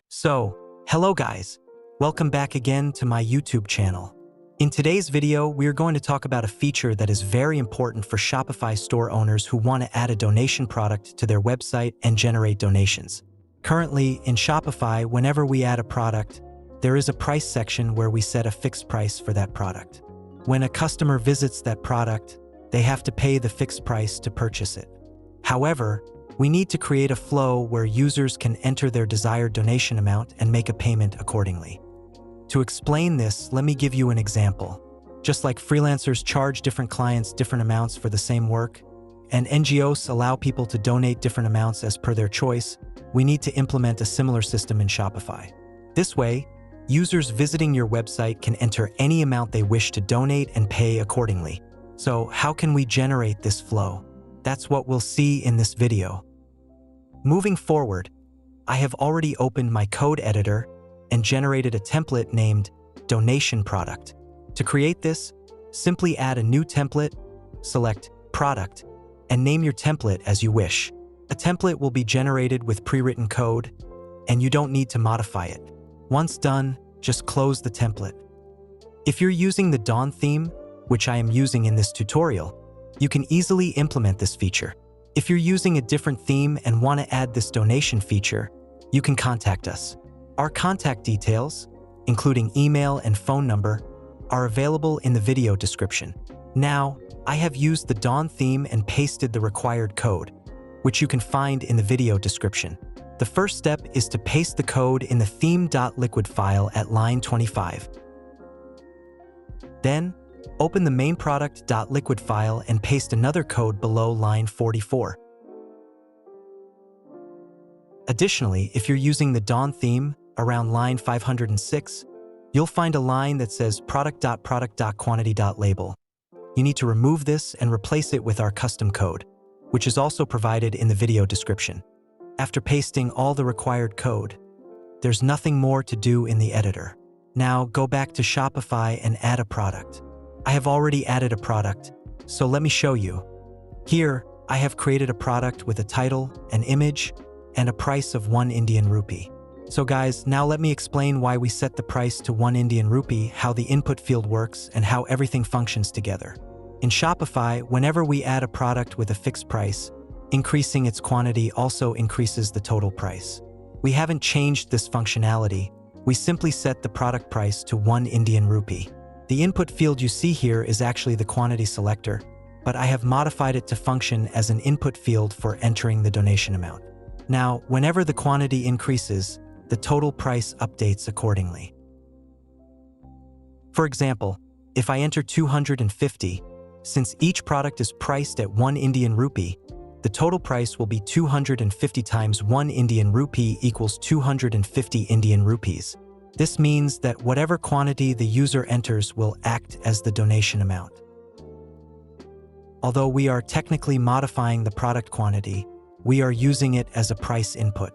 So, hello guys, welcome back again to my YouTube channel. In today's video, we are going to talk about a feature that is very important for Shopify store owners who want to add a donation product to their website and generate donations. Currently, in Shopify, whenever we add a product, there is a price section where we set a fixed price for that product. When a customer visits that product, they have to pay the fixed price to purchase it. However, we need to create a flow where users can enter their desired donation amount and make a payment accordingly. To explain this, let me give you an example. Just like freelancers charge different clients different amounts for the same work, and NGOs allow people to donate different amounts as per their choice, we need to implement a similar system in Shopify. This way, users visiting your website can enter any amount they wish to donate and pay accordingly. So how can we generate this flow? That's what we'll see in this video. Moving forward, I have already opened my code editor and generated a template named Donation Product. To create this, simply add a new template, select Product, and name your template as you wish. A template will be generated with pre-written code, and you don't need to modify it. Once done, just close the template. If you're using the Dawn theme, which I am using in this tutorial, you can easily implement this feature. If you're using a different theme and want to add this donation feature, you can contact us. Our contact details, including email and phone number, are available in the video description. Now, I have used the Dawn theme and pasted the required code, which you can find in the video description. The first step is to paste the code in the theme.liquid file at line 25. Then, open the main product.liquid file and paste another code below line 44. Additionally, if you're using the Dawn theme, around line 506, you'll find a line that says product.quantity.label. You need to remove this and replace it with our custom code, which is also provided in the video description. After pasting all the required code, there's nothing more to do in the editor. Now go back to Shopify and add a product. I have already added a product, so let me show you. Here, I have created a product with a title, an image, and a price of 1 Indian rupee. So guys, now let me explain why we set the price to 1 Indian rupee, how the input field works, and how everything functions together. In Shopify, whenever we add a product with a fixed price, increasing its quantity also increases the total price. We haven't changed this functionality. We simply set the product price to 1 Indian rupee. The input field you see here is actually the quantity selector, but I have modified it to function as an input field for entering the donation amount. Now, whenever the quantity increases, the total price updates accordingly. For example, if I enter 250, since each product is priced at 1 Indian rupee, the total price will be 250 times 1 Indian rupee equals 250 Indian rupees. This means that whatever quantity the user enters will act as the donation amount. Although we are technically modifying the product quantity, we are using it as a price input.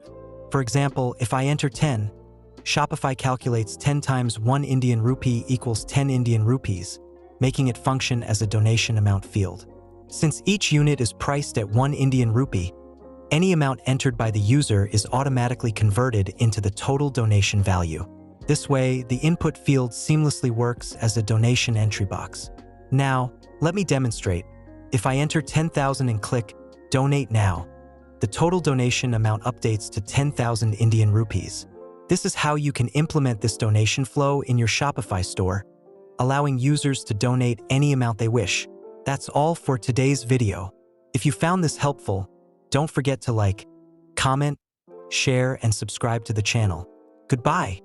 For example, if I enter 10, Shopify calculates 10 times 1 Indian rupee equals 10 Indian rupees, making it function as a donation amount field. Since each unit is priced at 1 Indian rupee, any amount entered by the user is automatically converted into the total donation value. This way, the input field seamlessly works as a donation entry box. Now, let me demonstrate. If I enter 10,000 and click Donate Now, the total donation amount updates to 10,000 Indian rupees. This is how you can implement this donation flow in your Shopify store, allowing users to donate any amount they wish. That's all for today's video. If you found this helpful, don't forget to like, comment, share, and subscribe to the channel. Goodbye.